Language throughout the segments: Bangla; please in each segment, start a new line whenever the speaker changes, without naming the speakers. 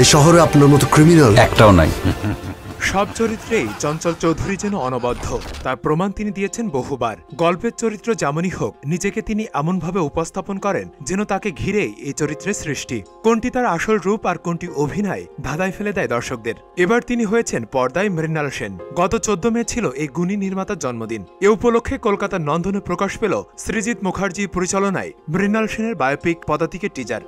এই শহরে আপনার মতো ক্রিমিনাল
একটাও নাই।
সব চরিত্রেই চঞ্চল চৌধুরী যেন অনবদ্য, তার প্রমাণ তিনি দিয়েছেন বহুবার। গল্পের চরিত্র যেমনই হোক, নিজেকে তিনি এমনভাবে উপস্থাপন করেন যেন তাকে ঘিরেই এই চরিত্রের সৃষ্টি। কোনটি তার আসল রূপ আর কোনটি অভিনয় ধাঁধায় ফেলে দেয় দর্শকদের। এবার তিনি হয়েছেন পর্দায় মৃণাল সেন। গত 14 মে ছিল এই গুণী নির্মাতার জন্মদিন। এ উপলক্ষে কলকাতার নন্দনে প্রকাশ পেল সৃজিত মুখার্জি পরিচালনায় মৃণাল সেনের বায়োপিক পদাতিকের টিজার।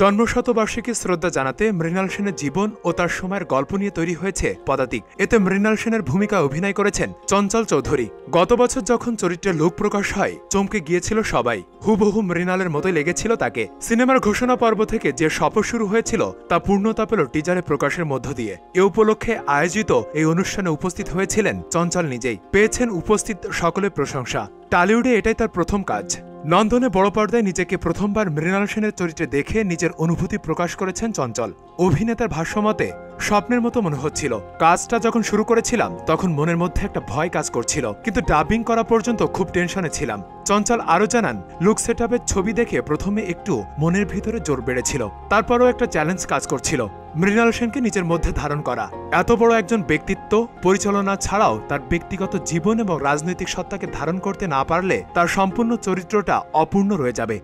জন্মশতবার্ষিকী শ্রদ্ধা জানাতে মৃণাল সেনের জীবন ও তার সময়ের গল্প নিয়ে তৈরি হয়েছে পদাতিক। এতে মৃণাল সেনের ভূমিকা অভিনয় করেছেন চঞ্চল চৌধুরী। গত বছর যখন চরিত্রের লোক প্রকাশ হয়, চমকে গিয়েছিল সবাই। হুবহু মৃণালের মতোই লেগেছিল তাকে। সিনেমার ঘোষণা পর্ব থেকে যে সফর শুরু হয়েছিল তা পূর্ণতা পেল টিজারে প্রকাশের মধ্য দিয়ে। এ উপলক্ষে আয়োজিত এই অনুষ্ঠানে উপস্থিত হয়েছিলেন চঞ্চল নিজেই। পেয়েছেন উপস্থিত সকলের প্রশংসা। টলিউডে এটাই তার প্রথম কাজ। নন্দনে বড় পর্দায় নিজেকে প্রথমবার মৃণাল সেনের চরিত্রে দেখে নিজের অনুভূতি প্রকাশ করেছেন চঞ্চল। অভিনেতার ভাষ্যমতে, স্বপ্নের মতো মনে হচ্ছিল। কাজটা যখন শুরু করেছিলাম তখন মনের মধ্যে একটা ভয় কাজ করছিল, কিন্তু ডাবিং করা পর্যন্ত খুব টেনশনে ছিলাম। চঞ্চল আরও জানান, লুক সেটআপের ছবি দেখে প্রথমে একটু মনের ভিতরে জোর বেড়েছিল, তারপরও একটা চ্যালেঞ্জ কাজ করছিল মৃণাল সেনকে নিজের মধ্যে ধারণ করা। এত বড় একজন ব্যক্তিত্ব পরিচালনা ছাড়াও তার ব্যক্তিগত জীবন এবং রাজনৈতিক সত্তাকে ধারণ করতে না পারলে তার সম্পূর্ণ চরিত্রটা অপূর্ণ রয়ে যাবে।